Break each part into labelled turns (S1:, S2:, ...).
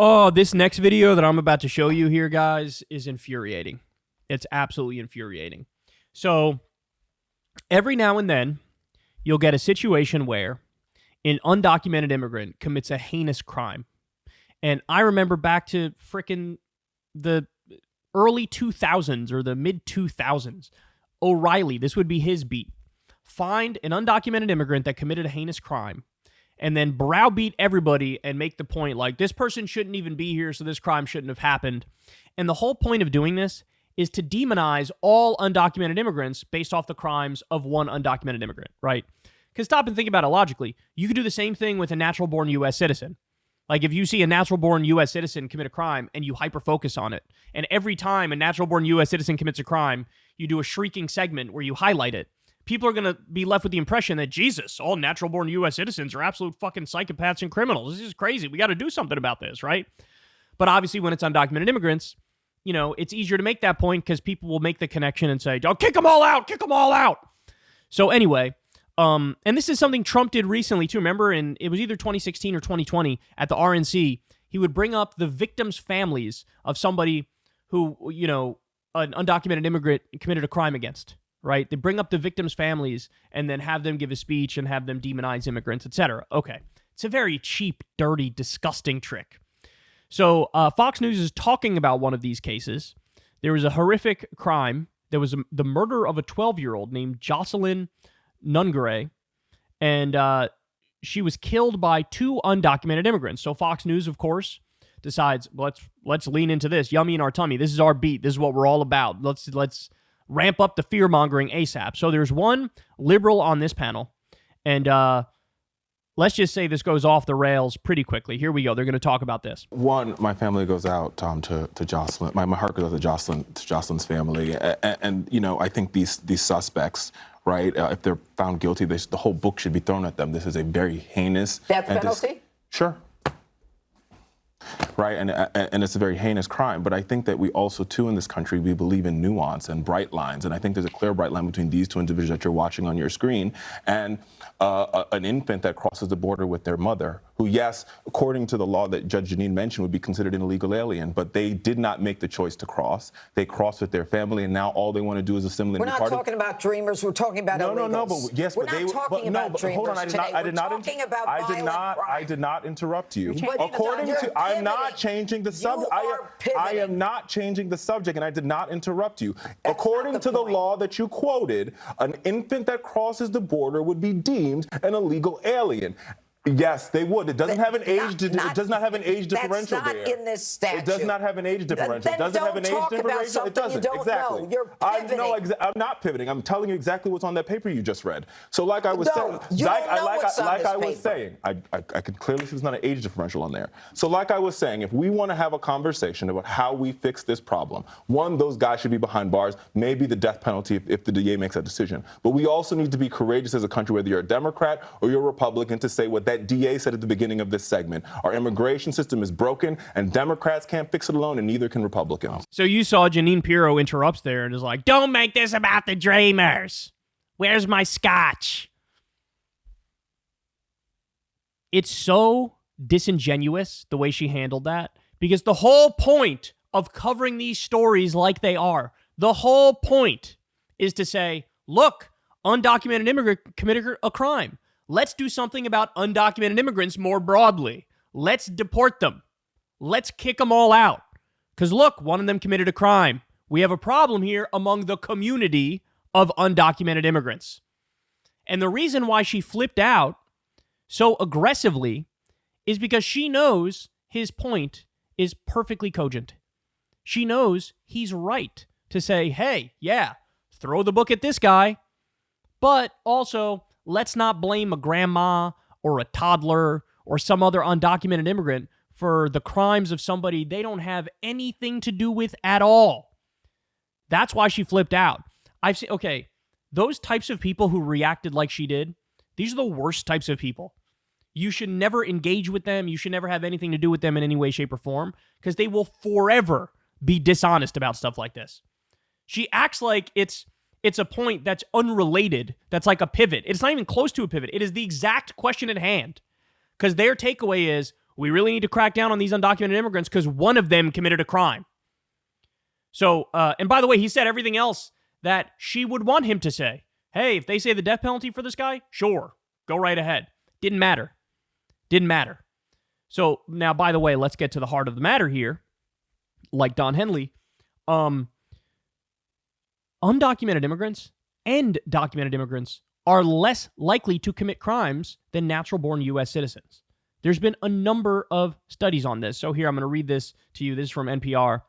S1: Oh, this next video that I'm about to show you here, guys, is infuriating. It's absolutely infuriating. So, every now and then, you'll get a situation where an undocumented immigrant commits a heinous crime. And I remember back to frickin' the early 2000s or the mid 2000s, O'Reilly, this would be his beat, find an undocumented immigrant that committed a heinous crime and then browbeat everybody and make the point like this person shouldn't even be here, so this crime shouldn't have happened. And the whole point of doing this is to demonize all undocumented immigrants based off the crimes of one undocumented immigrant, right? Because stop and think about it logically. You could do the same thing with a natural-born U.S. citizen. Like if you see a natural-born U.S. citizen commit a crime and you hyper-focus on it, and every time a natural-born U.S. citizen commits a crime, you do a shrieking segment where you highlight it, people are going to be left with the impression that, Jesus, all natural-born U.S. citizens are absolute fucking psychopaths and criminals. This is crazy. We got to do something about this, right? But obviously when it's undocumented immigrants, you know, it's easier to make that point because people will make the connection and say, oh, kick them all out, kick them all out. So anyway, and this is something Trump did recently too. Remember, it was either 2016 or 2020 at the RNC, he would bring up the victims' families of somebody who, you know, an undocumented immigrant committed a crime against, right? They bring up the victims' families and then have them give a speech and have them demonize immigrants, etc. Okay. It's a very cheap, dirty, disgusting trick. So Fox News is talking about one of these cases. There was a horrific crime. There was the murder of a 12-year-old named Jocelyn Nungare, and she was killed by two undocumented immigrants. So Fox News, of course, decides, let's lean into this. Yummy in our tummy. This is our beat. This is what we're all about. Let's ramp up the fear-mongering ASAP. So there's one liberal on this panel, and let's just say this goes off the rails pretty quickly. Here we go. They're going to talk about this.
S2: One, my family goes out to Jocelyn. My heart goes out to Jocelyn's family, and you know, I think these suspects, right? If they're found guilty, the whole book should be thrown at them. This is a very heinous
S3: death penalty.
S2: Sure. Right, and it's a very heinous crime. But I think that we also, too, in this country, we believe in nuance and bright lines. And I think there's a clear bright line between these two individuals that you're watching on your screen and an infant that crosses the border with their mother, who, yes, according to the law that Judge Janine mentioned, would be considered an illegal alien. But they did not make the choice to cross. They crossed with their family, and now all they want to do is assimilate.
S3: We're not talking about dreamers. We're talking about illegals.
S2: No, but yes,
S3: we're
S2: but
S3: not talking about dreamers
S2: hold on, I did not interrupt you. According to, I'm not changing the subject. I am not changing the subject, and I did not interrupt you. According to the law that you quoted, an infant that crosses the border would be deemed an illegal alien. Yes, they would. It doesn't have an age. It does not have an age differential there.
S3: That's not in this statute.
S2: It does not have an age differential. It doesn't have an age differential. It doesn't. Exactly.
S3: You're
S2: pivoting. I'm not pivoting. I'm telling you exactly what's on that paper you just read. So, like I was saying, I can clearly see there's not an age differential on there. So, like I was saying, if we want to have a conversation about how we fix this problem, one, those guys should be behind bars. Maybe the death penalty if the DA makes that decision. But we also need to be courageous as a country, whether you're a Democrat or you're a Republican, to say what that DA said at the beginning of this segment. Our immigration system is broken, and Democrats can't fix it alone, and neither can Republicans.
S1: So you saw Janine Pirro interrupts there and is like, don't make this about the dreamers. Where's my scotch? It's so disingenuous the way she handled that, because the whole point of covering these stories like they are, the whole point is to say, look, undocumented immigrant committed a crime. Let's do something about undocumented immigrants more broadly. Let's deport them. Let's kick them all out. Because look, one of them committed a crime. We have a problem here among the community of undocumented immigrants. And the reason why she flipped out so aggressively is because she knows his point is perfectly cogent. She knows he's right to say, hey, yeah, throw the book at this guy, but also let's not blame a grandma or a toddler or some other undocumented immigrant for the crimes of somebody they don't have anything to do with at all. That's why she flipped out. I've seen, okay, those types of people who reacted like she did, these are the worst types of people. You should never engage with them. You should never have anything to do with them in any way, shape, or form, because they will forever be dishonest about stuff like this. She acts like it's a point that's unrelated, that's like a pivot. It's not even close to a pivot. It is the exact question at hand, because their takeaway is, We really need to crack down on these undocumented immigrants because one of them committed a crime. So, and by the way, he said everything else that she would want him to say. Hey, if they say the death penalty for this guy, sure, go right ahead. Didn't matter. So now, by the way, let's get to the heart of the matter here. Like Don Henley, undocumented immigrants and documented immigrants are less likely to commit crimes than natural-born U.S. citizens. There's been a number of studies on this. So here, I'm going to read this to you. This is from NPR.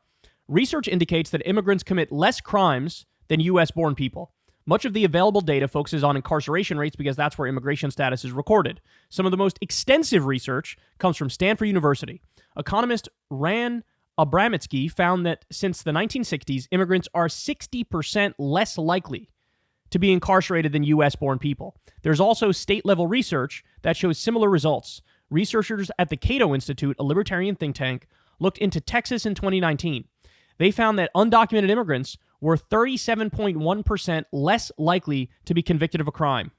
S1: Research indicates that immigrants commit less crimes than U.S.-born people. Much of the available data focuses on incarceration rates because that's where immigration status is recorded. Some of the most extensive research comes from Stanford University. Economist Ran Abramitsky found that since the 1960s, immigrants are 60% less likely to be incarcerated than U.S.-born people. There's also state-level research that shows similar results. Researchers at the Cato Institute, a libertarian think tank, looked into Texas in 2019. They found that undocumented immigrants were 37.1% less likely to be convicted of a crime.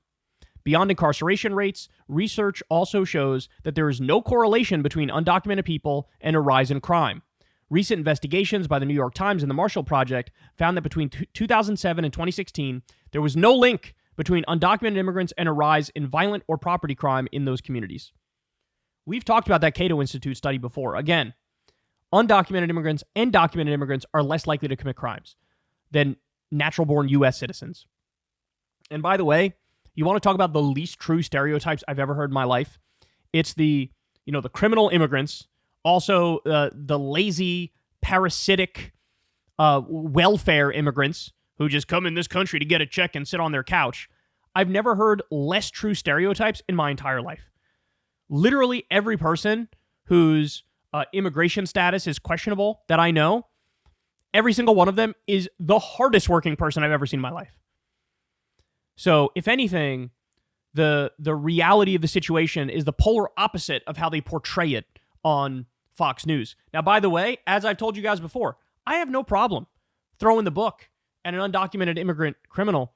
S1: Beyond incarceration rates, research also shows that there is no correlation between undocumented people and a rise in crime. Recent investigations by the New York Times and the Marshall Project found that between 2007 and 2016, there was no link between undocumented immigrants and a rise in violent or property crime in those communities. We've talked about that Cato Institute study before. Again, undocumented immigrants and documented immigrants are less likely to commit crimes than natural-born U.S. citizens. And by the way, you want to talk about the least true stereotypes I've ever heard in my life? It's the criminal immigrants, also the lazy, parasitic, welfare immigrants who just come in this country to get a check and sit on their couch. I've never heard less true stereotypes in my entire life. Literally every person whose immigration status is questionable that I know, every single one of them is the hardest working person I've ever seen in my life. So, if anything, the reality of the situation is the polar opposite of how they portray it on Fox News. Now, by the way, as I've told you guys before, I have no problem throwing the book at an undocumented immigrant criminal.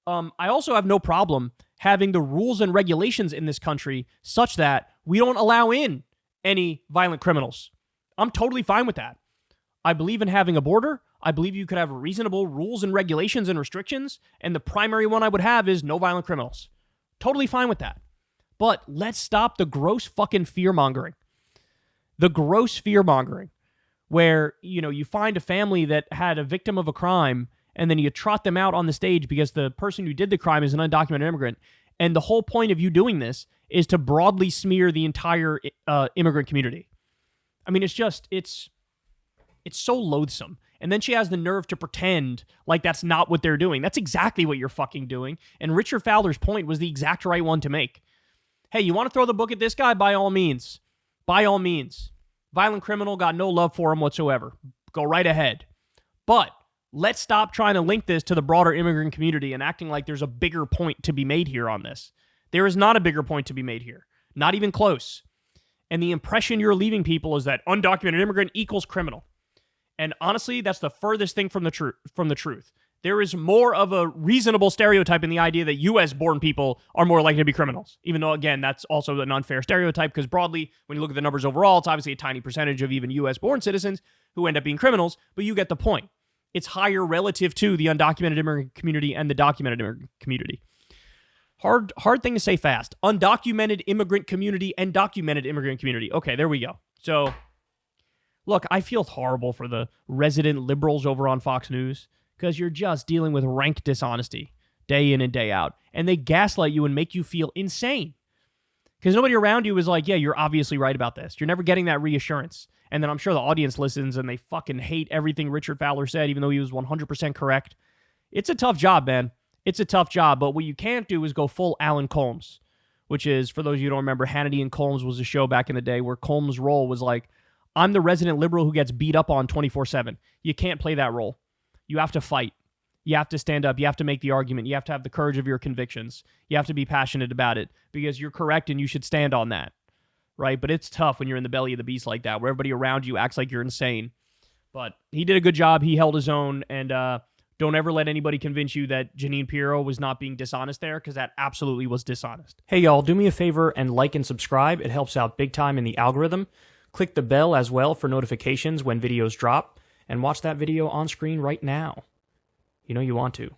S1: I also have no problem having the rules and regulations in this country such that we don't allow in any violent criminals. I'm totally fine with that. I believe in having a border. I believe you could have reasonable rules and regulations and restrictions, and the primary one I would have is no violent criminals. Totally fine with that. But let's stop the gross fucking fear-mongering. The gross fear-mongering where, you find a family that had a victim of a crime and then you trot them out on the stage because the person who did the crime is an undocumented immigrant. And the whole point of you doing this is to broadly smear the entire immigrant community. I mean, it's so loathsome. And then she has the nerve to pretend like that's not what they're doing. That's exactly what you're fucking doing. And Richard Fowler's point was the exact right one to make. Hey, you want to throw the book at this guy? By all means. By all means. Violent criminal, got no love for him whatsoever. Go right ahead. But let's stop trying to link this to the broader immigrant community and acting like there's a bigger point to be made here on this. There is not a bigger point to be made here. Not even close. And the impression you're leaving people is that undocumented immigrant equals criminal. And honestly, that's the furthest thing from the truth. There is more of a reasonable stereotype in the idea that U.S.-born people are more likely to be criminals. Even though, again, that's also an unfair stereotype because broadly, when you look at the numbers overall, it's obviously a tiny percentage of even U.S.-born citizens who end up being criminals, but you get the point. It's higher relative to the undocumented immigrant community and the documented immigrant community. Hard thing to say fast. Undocumented immigrant community and documented immigrant community. Okay, there we go. So, look, I feel horrible for the resident liberals over on Fox News because you're just dealing with rank dishonesty day in and day out. And they gaslight you and make you feel insane. Because nobody around you is like, yeah, you're obviously right about this. You're never getting that reassurance. And then I'm sure the audience listens and they fucking hate everything Richard Fowler said, even though he was 100% correct. It's a tough job, man. It's a tough job. But what you can't do is go full Alan Colmes, which is, for those of you who don't remember, Hannity and Colmes was a show back in the day where Colmes' role was like, I'm the resident liberal who gets beat up on 24/7. You can't play that role. You have to fight. You have to stand up. You have to make the argument. You have to have the courage of your convictions. You have to be passionate about it because you're correct and you should stand on that, right? But it's tough when you're in the belly of the beast like that, where everybody around you acts like you're insane. But he did a good job. He held his own, and Don't ever let anybody convince you that Janine Pirro was not being dishonest there, because that absolutely was dishonest. Hey, y'all, do me a favor and like and subscribe. It helps out big time in the algorithm. Click the bell as well for notifications when videos drop, and watch that video on screen right now. You know you want to.